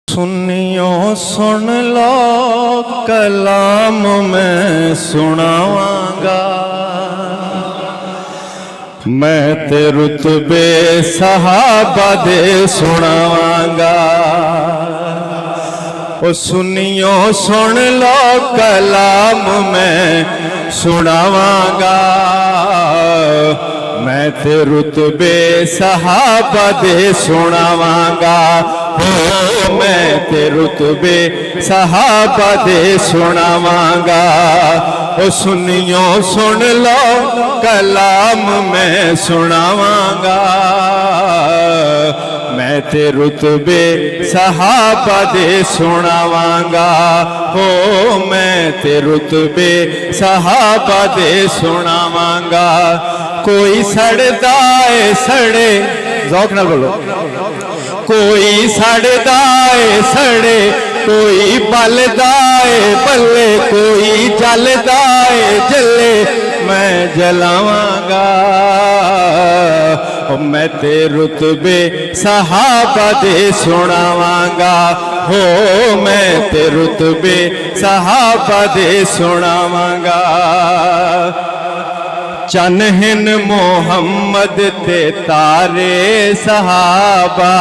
सुनियो सुन लो कलाम मैं सुनावांगा, मैं ते रुतबे सहाबा दे सुनावांगा। ओ सुनियो सुन लो कलाम मैं सुनावांगा, मैं ते रुतबे सहाबा दे सुनावांगा। हो मैं ते रुतबे सहाबा दे सुनावांगा। ओ सुनियो सुन लो कलाम मैं सुनावांगा, मैं ते रुतबे सहाबा दे सुनावांगा। हो मैं ते रुतबे सहाबा दे सुनावांगा। कोई सड़दा है सड़े, ज़ौक़ नाल बोलो, कोई सड़दा है सड़े, कोई बलदा है बल्ले, कोई जलदा है जले, मैं जलावांगा। मैं ते रुतबे सहाबा दे सुनावांगा। हो मैं ते रुतबे सहाबा दे सुनावांगा। चन हिन मोहम्मद ते तारे सहाबा,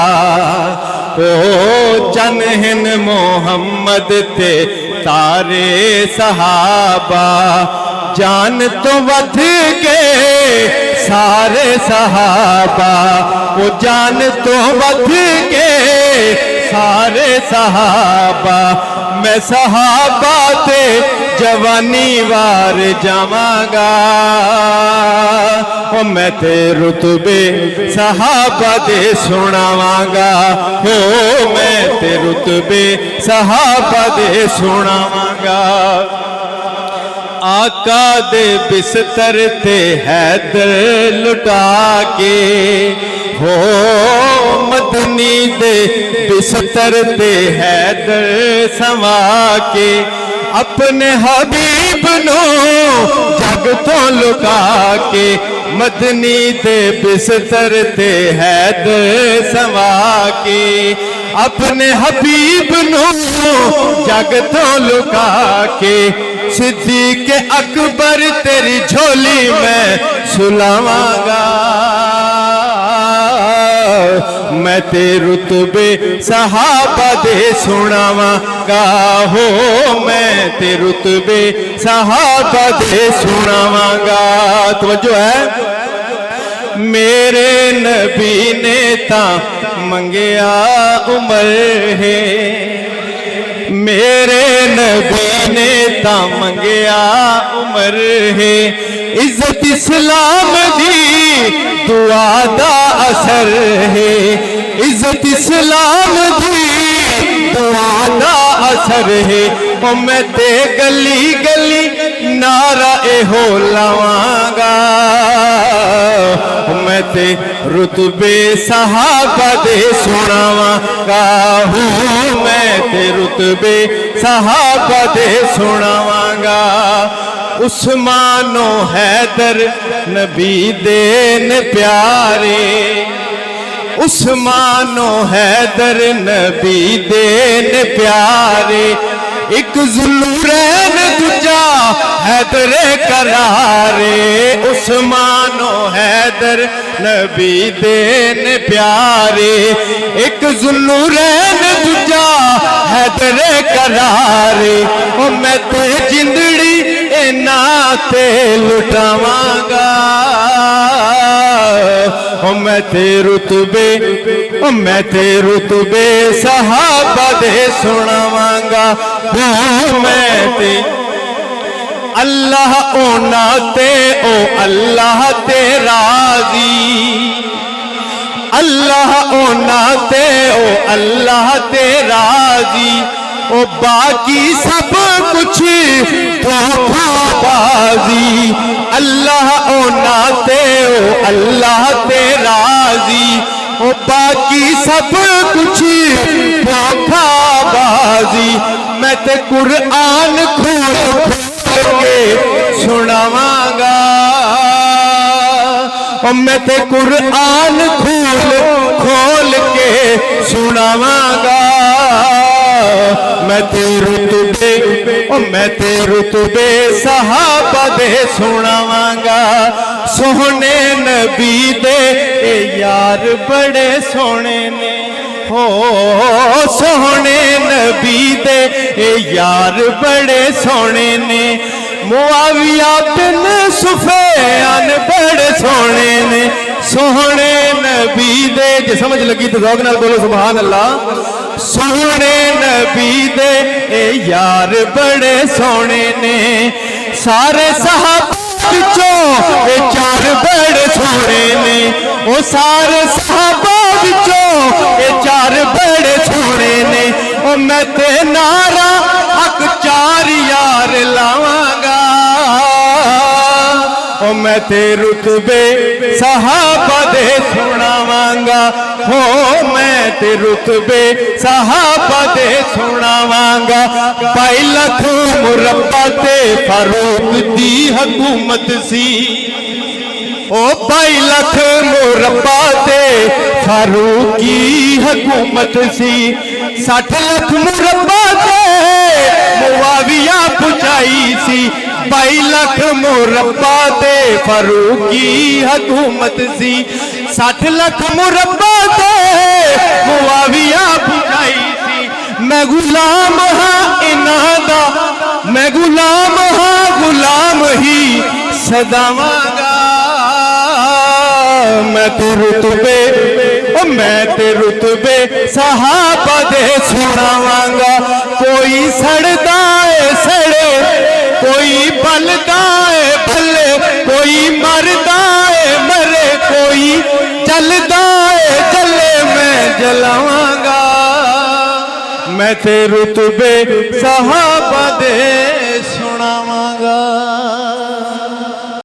ओ चन हिन मोहम्मद ते तारे सहाबा, जान तो वध के सारे सहाबा, वो जान तो वध के सारे सहाबा। मैं सहाबा ते जवानी वार जावांगा, ओ मैं ते रुतबे सहाबा दे सुनावांगा। हो मैं ते रुतबे सहाबा दे सुनावांगा। आका दे बिस्तर ते हैदर लुटा के, हो मदनी दे बिस्तर ते हैदर सवा के, अपने हबीब नो जग तो लुका के, मदनी दे बिस्तर ते हैदर सवा के, अपने हबीब नो जग तो लुका के, सिद्दीक़ अकबर तेरी झोली में सुलावांगा। मैं ते रुतबे सहाबा दे सुनावांगा। हो मैं ते रुतबे सहाबा दे सुनावांगा। तवज्जो है। मेरे नबी ने ता मंगिया उमर है, मेरे नबी ने ता मंगिया उमर है, इज्जत इस्लाम दी दुआ दा असर है, इज्जत इस्लाम दी दुआ दा असर है। ओ मैं ते गली गली नारा एहो लावांगा, मैं ते रुतबे सहाबा दे सुनावांगा। हूँ मैं ते रुतबे सहाबा दे सुनावांगा। उस्मानो हैदर नबी देन प्यारे, उस्मानो हैदर नबी देन प्यारे, एक ज़ुल्लुरैन दूजा हैदर करारे, उस्मानो हैदर नबी देन प्यारे, एक ज़ुल्लुरैन दूजा हैदर करारे। ओ मैं ते जिंदड़ी इना ते लुटावांगा, ओ मैं ते रुतबे, ओ मैं ते रुतबे सहाबा दे सुनावांगा। ओ मैं ते अल्लाह ओना ते ओ अल्लाह ते राजी, अल्लाह ओना ते ओ अल्लाह ते राजी, ओ बाकी सब कुछ धोखाबाजी। अल्लाह ओना ते ओ अल्लाह ते राजी, ओ बाकी सब कुछ धोखाबाजी। मैं ते कुरान खोल के सुनावांगा, और मैं ते कुरान खोल खोल के सुनावांगा। मैं ते रुतबे सहाबा दे सुनावांगा सोहने नबी दे ए यार बड़े सोहने ने हो सोहने नबी दे ए यार बड़े सोहने ने मुआविया बिन सुफियान बड़े सोहने ने सोहने नबी दे जे समझ लगी तो ज़ौक़ नाल बोलो सुभान अल्लाह सोहने नबी दे ए यार बड़े सोहने ने सारे सहाबा विचों ए चार बड़े सोहने ने ओ सारे सहाबा विचों ए चार बड़े सोहने ने ओ मैं ते नारा हक चार यार लावांगा ओ मैं ते रुतबे सहाबा दे सुनावांगा हो मैं ते रुतबे सहाबा दे सुनावांगा 22 लाख मुरब्बा ते फारूक दी हुकूमत सी ओ 22 लाख मुरब्बा ते फारूक की हुकूमत सी 60 लाख मुरब्बा ते मुआविया पुचाई सी 22 लाख मुरब्बा ते फारूक की हुकूमत सी 60 लाख मुरब्बा ते मुआविया पुचाई सी मैं गुलाम हाँ इन्हां दा मैं गुलाम हाँ गुलाम ही सदावांगा मैं ते रुतबे मैं ते रुतबे सहाबा दे सुनावांगा कोई सड़दा है सड़े कोई बलदा है भले कोई मरदा है मरे कोई चलदा है चले मैं जलावांगा मैं ते रुतबे सहाबा दे